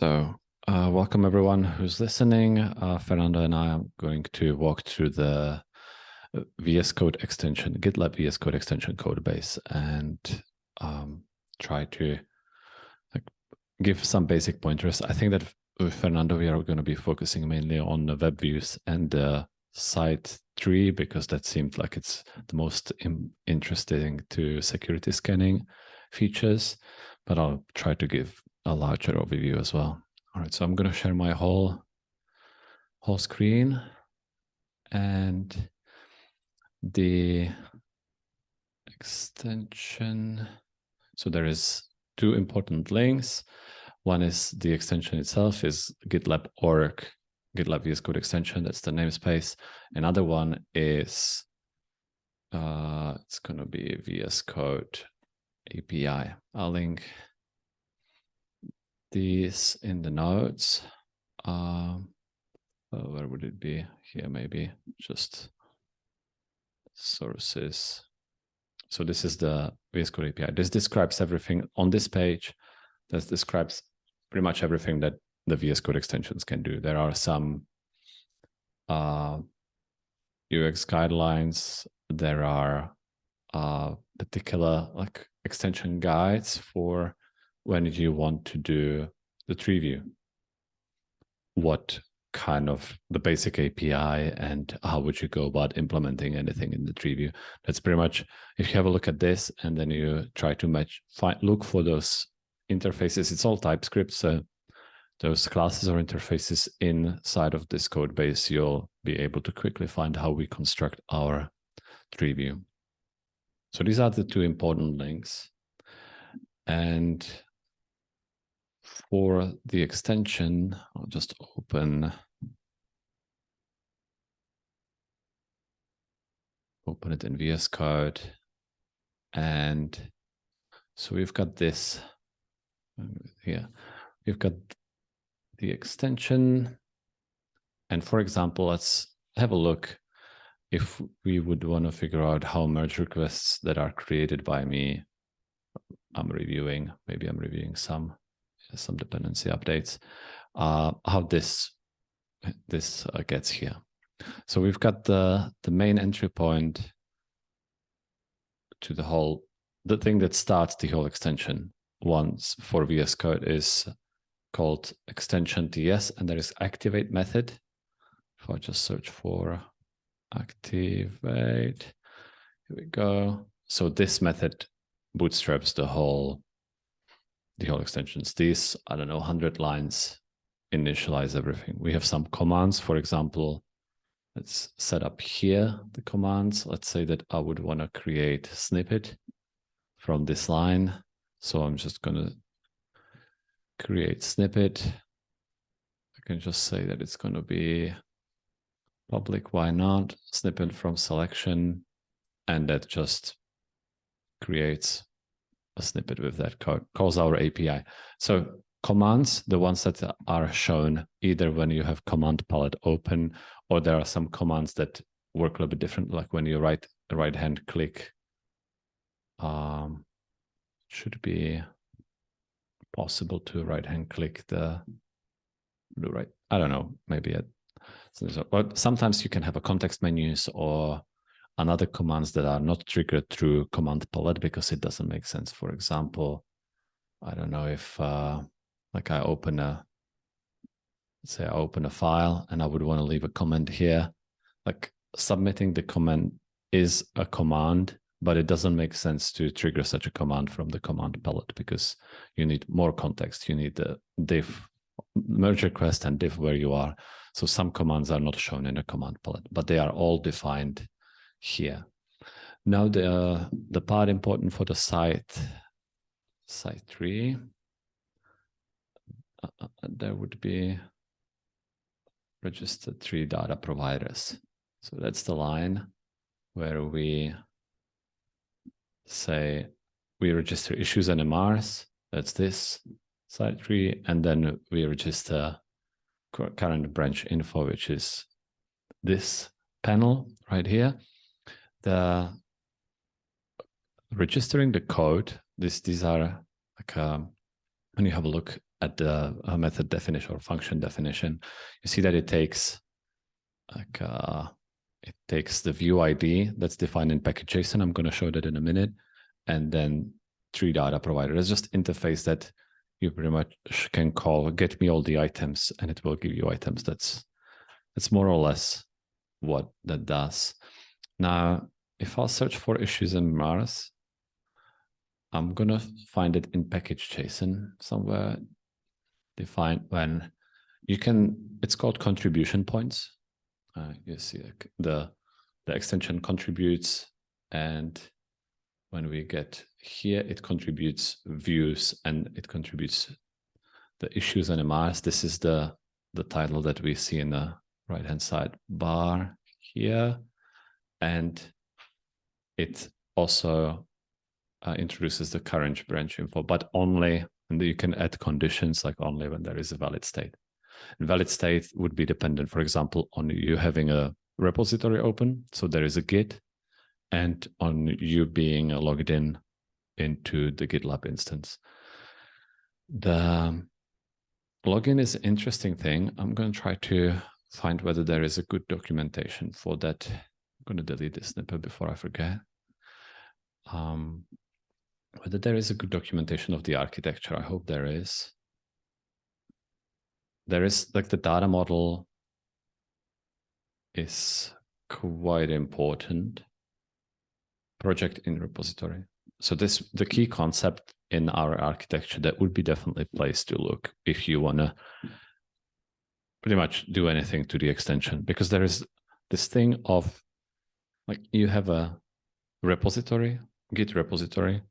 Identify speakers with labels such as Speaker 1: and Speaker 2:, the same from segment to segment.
Speaker 1: Welcome everyone who's listening. Fernando and I are going to walk through the VS Code extension, GitLab VS Code Extension codebase, and try to give some basic pointers. I think that with Fernando, we are going to be focusing mainly on the web views and the site tree, because that seemed like it's the most interesting to security scanning features, but I'll try to give a larger overview as well. All right, so I'm going to share my whole screen, and the extension. So there is two important links. One is the extension itself is GitLab org, GitLab VS Code Extension. That's the namespace. Another one is it's going to be VS Code API. I'll link these in the notes. Where would it be? Here, maybe just sources. So this is the VS Code API. This describes everything on this page. This describes pretty much everything that the VS Code extensions can do. There are some UX guidelines. There are particular extension guides for when you want to do the tree view. What kind of the basic API and how would you go about implementing anything in the tree view. That's pretty much, if you have a look at this and then you try to look for those interfaces, it's all TypeScript. So those classes or interfaces inside of this code base, you'll be able to quickly find how we construct our tree view. So these are the two important links. And for the extension, I'll just open it in VS Code. And so we've got this here. We've got the extension. And for example, let's have a look if we would want to figure out how merge requests that are created by me, maybe I'm reviewing some dependency updates, how this gets here. So we've got the main entry point to the thing that starts the whole extension once for VS Code is called extension TS, and there is activate method. If I just search for activate, here we go. So this method bootstraps the whole extensions. These, 100 lines initialize everything. We have some commands. For example, let's set up here the commands. Let's say that I would want to create a snippet from this line. So I'm just going to create snippet. I can just say that it's going to be public. Why not? Snippet from selection. And that just creates a snippet with that code, calls our API. So commands, the ones that are shown either when you have command palette open, or there are some commands that work a little bit different, like when you right hand click, should be possible to right hand click the right. I don't know, maybe but sometimes you can have a context menus or another commands that are not triggered through command palette because it doesn't make sense. For example, I don't know if I open a file and I would want to leave a comment here. Like submitting the comment is a command, but it doesn't make sense to trigger such a command from the command palette because you need more context. You need the div, merge request and div where you are. So some commands are not shown in a command palette, but they are all defined here. Now the part important for the site tree, there would be registered tree data providers. So that's the line where we say we register issues and MRs. That's this site tree, and then we register current branch info, which is this panel right here. The registering the code, these are when you have a look at the method definition or function definition, you see that it takes like it takes the view ID that's defined in package.json. I'm going to show that in a minute, and then 3 data provider. It's just interface that you pretty much can call get me all the items, and it will give you items. That's more or less what that does. Now, if I'll search for issues in Mars, I'm gonna find it in package.json somewhere. Define when you can. It's called contribution points. You see the extension contributes, and when we get here, it contributes views and it contributes the issues and MRs. This is the title that we see in the right-hand side bar here. And it also introduces the current branch info, but only, and you can add conditions like only when there is a valid state. And valid state would be dependent, for example, on you having a repository open. So there is a Git, and on you being logged in into the GitLab instance. The login is an interesting thing. I'm going to try to find whether there is a good documentation for that. I'm going to delete this snippet before I forget. Whether there is a good documentation of the architecture. I hope there is. There is, like, the data model is quite important. Project in repository. So this, the key concept in our architecture that would be definitely a place to look if you want to pretty much do anything to the extension, because there is this thing of, like, you have a repository, Git repository,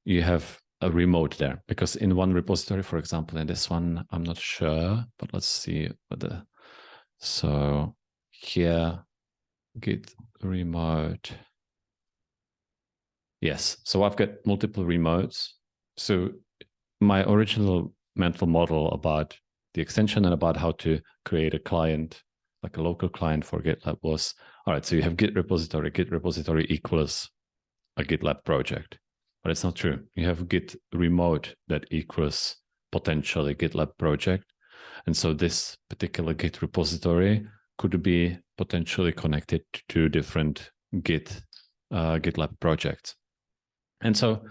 Speaker 1: you have a remote there, because in one repository, for example, in this one, I'm not sure, but let's see whether, so here, Git remote. Yes, so I've got multiple remotes. So my original mental model about the extension and about how to create a client, like a local client for GitLab was, all right, so you have Git repository equals a GitLab project. But it's not true. You have Git remote that equals potentially GitLab project. And so this particular Git repository could be potentially connected to different GitLab projects. And so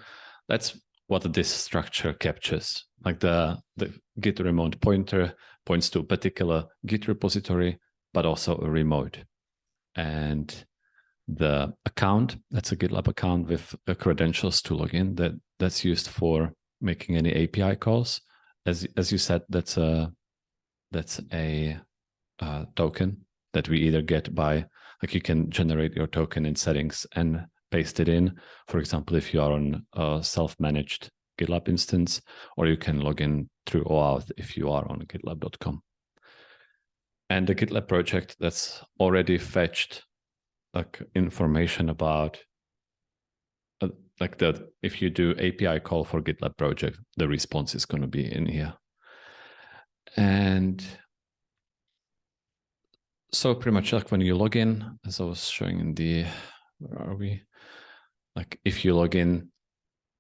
Speaker 1: that's what this structure captures. Like the Git remote pointer points to a particular Git repository, but also a remote. And the account, that's a GitLab account with credentials to log in, that's used for making any API calls. As you said, that's a token that we either get by, like, you can generate your token in settings and paste it in. For example, if you are on a self-managed GitLab instance, or you can log in through OAuth if you are on gitlab.com. And the GitLab project that's already fetched, like, information about, like, that if you do API call for GitLab project, the response is going to be in here. And so pretty much, like, when you log in, as I was showing in the, where are we? Like, if you log in,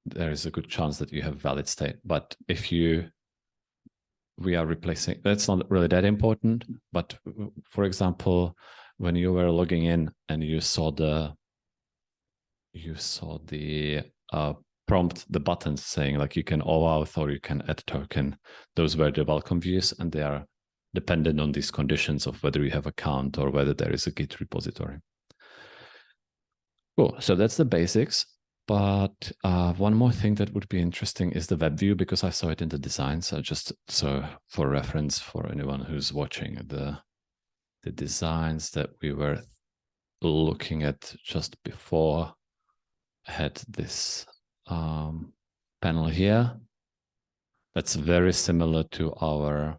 Speaker 1: there is a good chance that you have valid state. But if we are replacing, that's not really that important. But for example, when you were logging in and you saw the prompt, the buttons saying, like, you can OAuth or you can add token, those were the welcome views, and they are dependent on these conditions of whether you have account or whether there is a Git repository. Cool. So that's the basics. But one more thing that would be interesting is the web view, because I saw it in the design. So just for reference for anyone who's watching, the designs that we were looking at just before had this panel here. That's very similar to our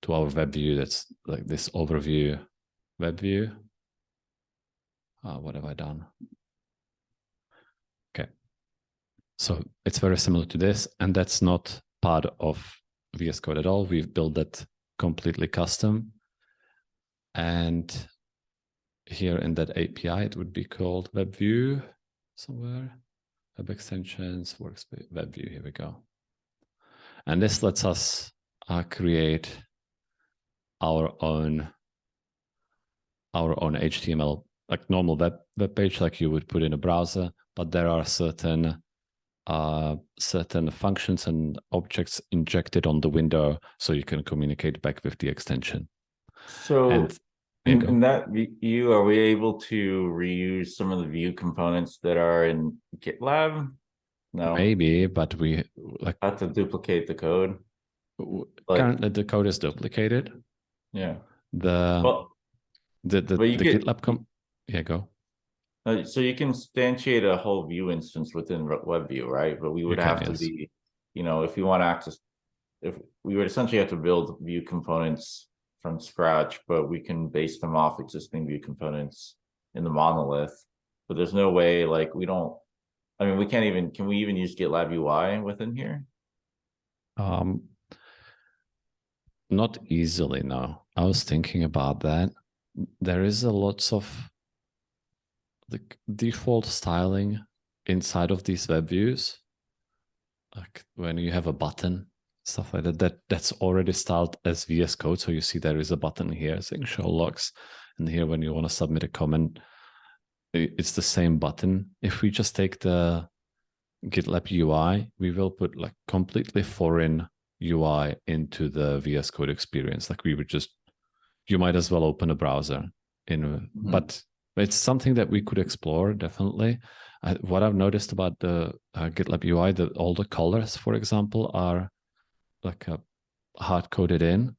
Speaker 1: web view. That's like this overview web view. What have I done? Okay. So it's very similar to this, and that's not part of VS Code at all. We've built that completely custom. And here in that API, it would be called web view somewhere. Web extensions, workspace, web view, here we go. And this lets us create our own HTML, like normal web page, like you would put in a browser, but there are certain functions and objects injected on the window so you can communicate back with the extension.
Speaker 2: So
Speaker 1: And
Speaker 2: in that view, are we able to reuse some of the view components that are in GitLab? No,
Speaker 1: maybe, but we like
Speaker 2: have to duplicate the code.
Speaker 1: Currently the code is duplicated.
Speaker 2: Yeah.
Speaker 1: The
Speaker 2: Well,
Speaker 1: the
Speaker 2: get,
Speaker 1: GitLab yeah, go.
Speaker 2: So you can instantiate a whole view instance within WebView, right? But we would have to be, if you want access, if we would essentially have to build view components from scratch, but we can base them off existing view components in the monolith. But there's no way, like we can't even, can we even use GitLab UI within here?
Speaker 1: Not easily, no. I was thinking about that. There is a lots of the default styling inside of these web views. Like when you have a button, stuff like that's already styled as VS Code. So you see there is a button here saying show logs. And here when you want to submit a comment, it's the same button. If we just take the GitLab UI, we will put like completely foreign UI into the VS Code experience. Like we would just, you might as well open a browser but it's something that we could explore, definitely. What I've noticed about the GitLab UI, that all the colors, for example, are like hard-coded in,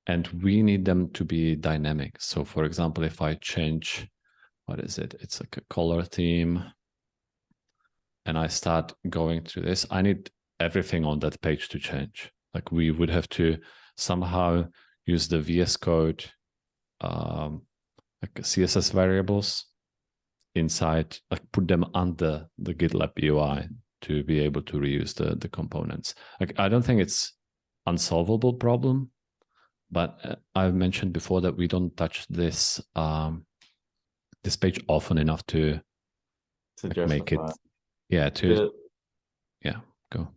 Speaker 1: and we need them to be dynamic. So for example, if I change, what is it? It's like a color theme, and I start going through this, I need everything on that page to change. Like we would have to somehow use the VS Code like CSS variables inside, like put them under the GitLab UI to be able to reuse the components. Like I don't think it's unsolvable problem, but I've mentioned before that we don't touch this this page often enough to like make it. Yeah, yeah, go.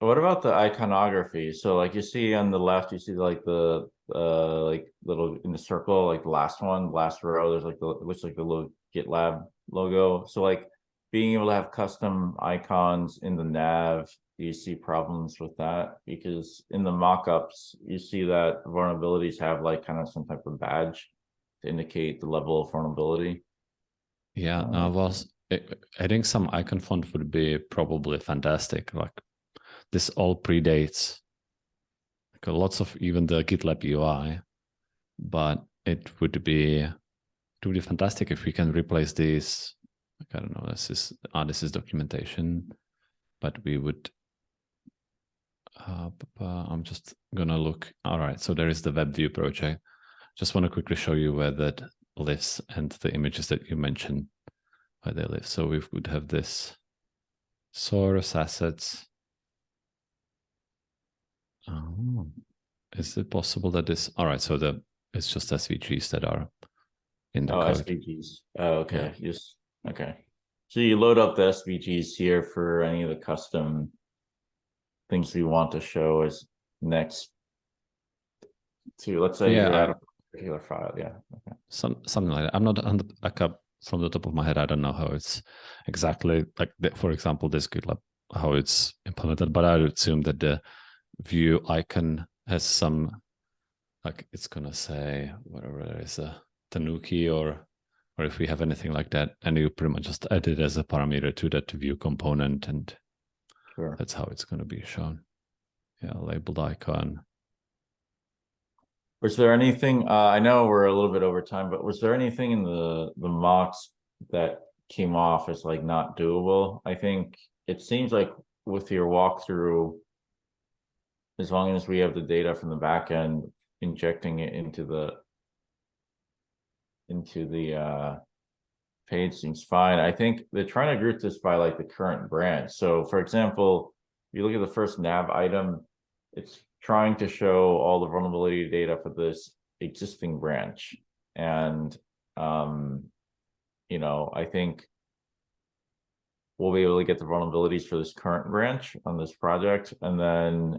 Speaker 2: What about the iconography? So like you see on the left, you see like the like little in the circle, like the last row, there's like it looks like the little GitLab logo. So like being able to have custom icons in the nav, do you see problems with that? Because in the mockups, you see that vulnerabilities have like kind of some type of badge to indicate the level of vulnerability.
Speaker 1: Yeah, adding some icon font would be probably fantastic. Like this all predates like lots of even the GitLab UI, but it would be fantastic if we can replace these. Like, I don't know. This is documentation, but we would. I'm just gonna look. All right, so there is the WebView project. Just want to quickly show you where that lives and the images that you mentioned where they live. So we would have this source assets. Oh, is it possible that this? All right, so it's just SVGs that are in the code.
Speaker 2: SVGs. Oh, okay. Yeah. Yes. Okay. So you load up the SVGs here for any of the custom things we want to show as next to, let's say you're at a particular file. Yeah. Okay.
Speaker 1: Something like that. I'm not on from the top of my head. I don't know how it's exactly like, for example, this GitLab, how it's implemented, but I would assume that the view icon has some, like it's gonna say whatever there is a Tanuki or if we have anything like that, and you pretty much just add it as a parameter to that view component, and that's how it's going to be shown. Yeah, labeled icon.
Speaker 2: Was there anything? I know we're a little bit over time, but was there anything in the mocks that came off as like not doable? I think it seems like with your walkthrough, as long as we have the data from the back end, injecting it into the page seems fine. I think they're trying to group this by like the current branch. So for example, if you look at the first nav item, it's trying to show all the vulnerability data for this existing branch. And I think we'll be able to get the vulnerabilities for this current branch on this project, and then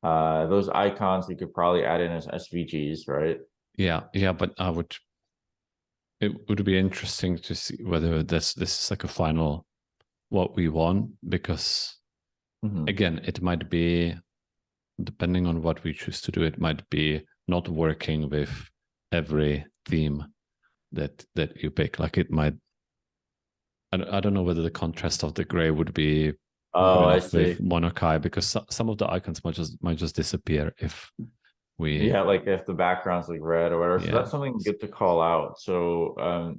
Speaker 2: those icons we could probably add in as SVGs, right?
Speaker 1: Yeah, but it would be interesting to see whether this is like a final what we want, because again, it might be, depending on what we choose to do, it might be not working with every theme that you pick. Like it might, I don't know whether the contrast of the gray would be good
Speaker 2: I
Speaker 1: enough
Speaker 2: see.
Speaker 1: with Monokai, because some of the icons might just disappear if we
Speaker 2: like if the background's like red or whatever. So that's something good to call out. So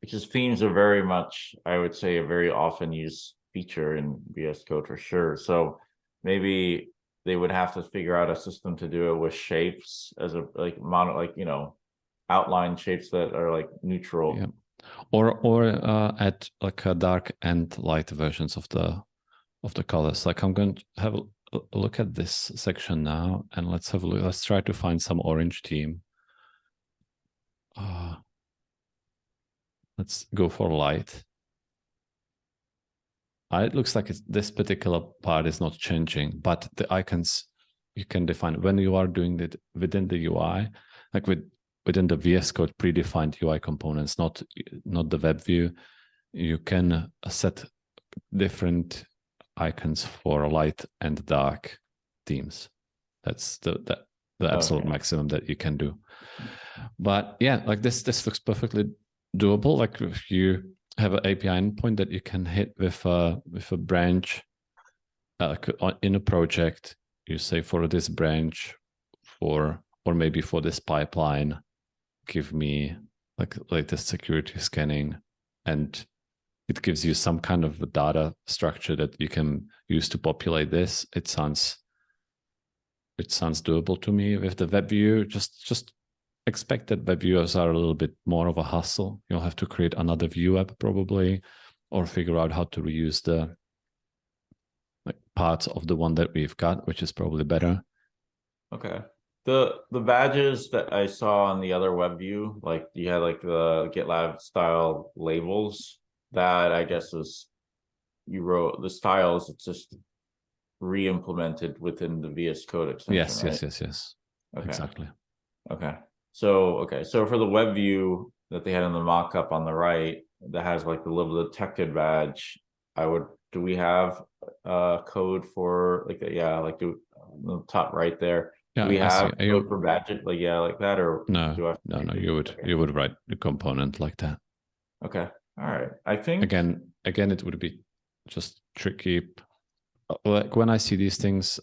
Speaker 2: because themes are very much, I would say, a very often used feature in VS Code for sure. So maybe they would have to figure out a system to do it with shapes as a outline shapes that are like neutral.
Speaker 1: Yeah. Or add like a dark and light versions of the colors. Like I'm going to have a look at this section now, and let's have a look. Let's try to find some orange theme. Let's go for light. It looks like this particular part is not changing, but the icons you can define when you are doing it within the UI, like within the VS Code predefined UI components, not the web view. You can set different icons for light and dark themes. That's the absolute maximum that you can do. But yeah, like this looks perfectly doable. Like if you have an API endpoint that you can hit with a branch in a project, you say for this branch, or maybe for this pipeline, give me like latest security scanning, and it gives you some kind of a data structure that you can use to populate this. It sounds doable to me. With the web view, just expect that web viewers are a little bit more of a hassle. You'll have to create another view app probably, or figure out how to reuse the parts of the one that we've got, which is probably better.
Speaker 2: Okay. The badges that I saw on the other web view, like you had like the GitLab style labels, that I guess was, you wrote the styles, it's just re-implemented within the VS Code extension, right?
Speaker 1: Yes. Okay. Exactly.
Speaker 2: Okay. So for the web view that they had in the mock-up on the right, that has like the little detected badge, do we have code for like the top right there?
Speaker 1: Yeah,
Speaker 2: do we have code
Speaker 1: you,
Speaker 2: for badges like that, or
Speaker 1: no,
Speaker 2: do I
Speaker 1: you would write the component like that.
Speaker 2: Okay. All right. I think
Speaker 1: again it would be just tricky. Like when I see these things,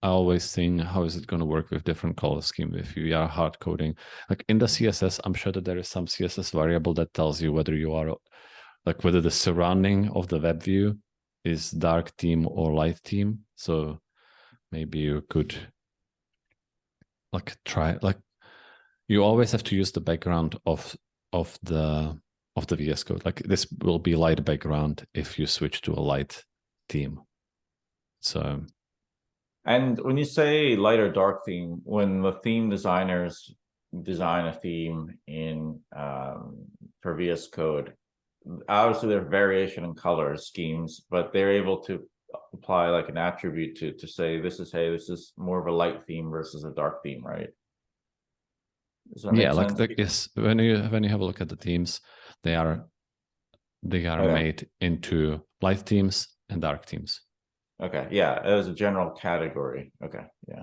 Speaker 1: I always think, how is it going to work with different color scheme if you are hard coding? Like in the CSS, I'm sure that there is some CSS variable that tells you whether you are like whether the surrounding of the web view is dark theme or light theme. So maybe you could like try, like you always have to use the background of the VS Code. Like this will be light background if you switch to a light theme. So,
Speaker 2: and when you say light or dark theme, when the theme designers design a theme in for VS Code, obviously there's variation in color schemes, but they're able to apply like an attribute to say this is more of a light theme versus a dark theme, right? Does that make sense?
Speaker 1: yes, when you have a look at the themes, they are made into light themes and dark themes.
Speaker 2: Okay, yeah, as a general category. Okay, yeah.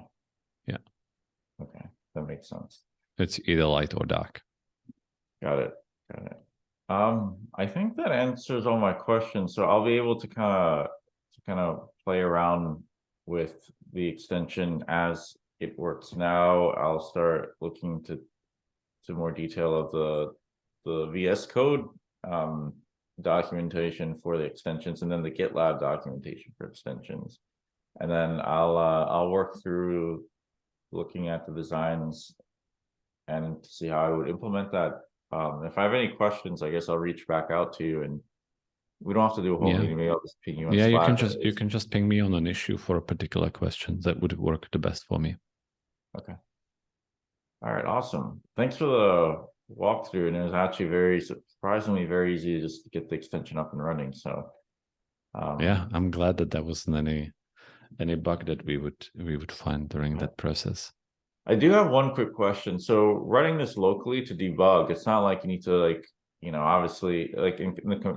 Speaker 2: Okay, that makes sense.
Speaker 1: It's either light or dark.
Speaker 2: Got it. I think that answers all my questions. So I'll be able to kind of play around with the extension as it works now. I'll start looking to more detail of the VS Code documentation for the extensions, and then the GitLab documentation for extensions. And then I'll work through looking at the designs and see how I would implement that. If I have any questions, I guess I'll reach back out to you, and we don't have to do a whole meeting. Maybe I'll just ping you on Slack.
Speaker 1: You can just ping me on an issue for a particular question. That would work the best for me.
Speaker 2: Okay. All right, awesome. Thanks for walkthrough, and it was actually very surprisingly very easy to just get the extension up and running. So
Speaker 1: yeah, I'm glad that there wasn't any bug that we would find during that process.
Speaker 2: I do have one quick question. So running this locally to debug, it's not like you need to like, obviously like you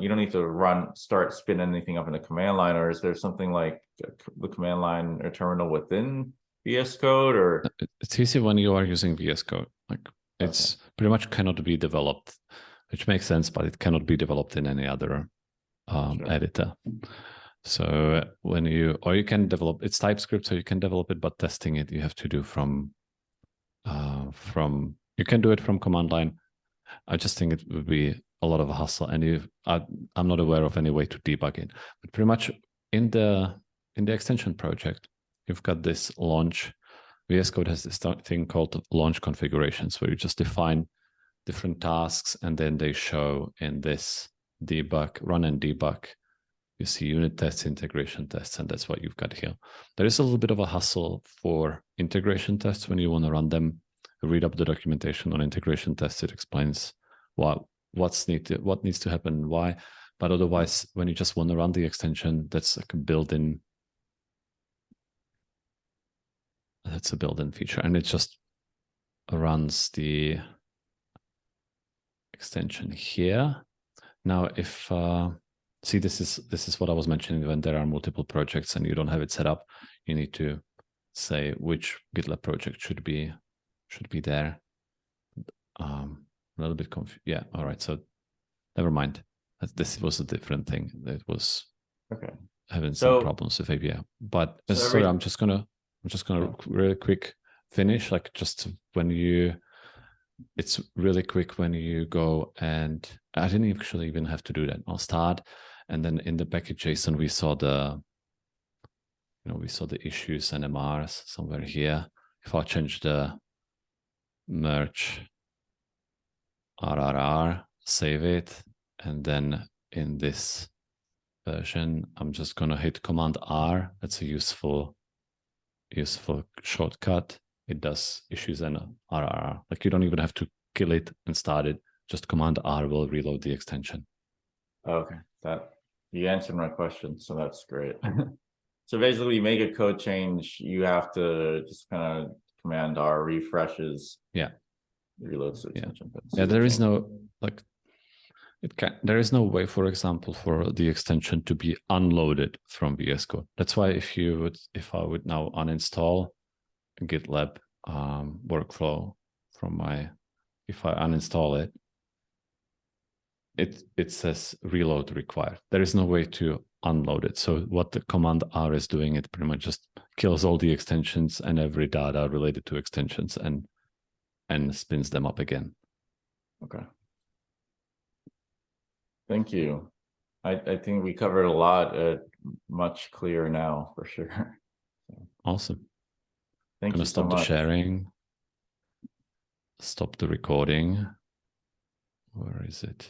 Speaker 2: don't need to start spin anything up in the command line, or is there something like the command line or terminal within VS Code, or?
Speaker 1: It's easy when you are using VS Code. Like it's pretty much cannot be developed, which makes sense, but it cannot be developed in any other editor. So when you can develop, it's TypeScript, so you can develop it, but testing it you have to do from you can do it from command line. I just think it would be a lot of a hassle, and I'm not aware of any way to debug it. But pretty much in the extension project, you've got this launch. VS Code has this thing called launch configurations, where you just define different tasks, and then they show in this debug, run and debug. You see unit tests, integration tests, and that's what you've got here. There is a little bit of a hassle for integration tests when you want to run them. Read up the documentation on integration tests. It explains what needs to happen, why. But otherwise, when you just want to run the extension, that's like a built-in. That's a built-in feature, and it just runs the extension here. Now, if see, this is what I was mentioning. When there are multiple projects and you don't have it set up, you need to say which GitLab project should be there. A little bit confused. Yeah. All right. So never mind. This was a different thing. It was having some problems with API. But sorry, I'm just gonna really quick finish. Like just when it's really quick when you go, and I didn't actually even have to do that. I'll start, and then in the package JSON we saw the issues and MRs somewhere here. If I change the merge RRR, save it, and then in this version, I'm just gonna hit Command R. That's a useful shortcut. It does issues and RRR. Like you don't even have to kill it and start it. Just Command R will reload the extension.
Speaker 2: Okay, you answered my question, so that's great. So basically, you make a code change, you have to just kind of Command R refreshes.
Speaker 1: Yeah.
Speaker 2: Reloads the extension.
Speaker 1: Yeah, there is no there is no way, for example, for the extension to be unloaded from VS Code. That's why if I would now uninstall GitLab workflow from if I uninstall it says reload required. There is no way to unload it. So what the Command R is doing, it pretty much just kills all the extensions and every data related to extensions and spins them up again.
Speaker 2: Okay. Thank you. I think we covered a lot, much clearer now for sure.
Speaker 1: Awesome.
Speaker 2: Thank you so much.
Speaker 1: Stop the sharing. Stop the recording. Where is it?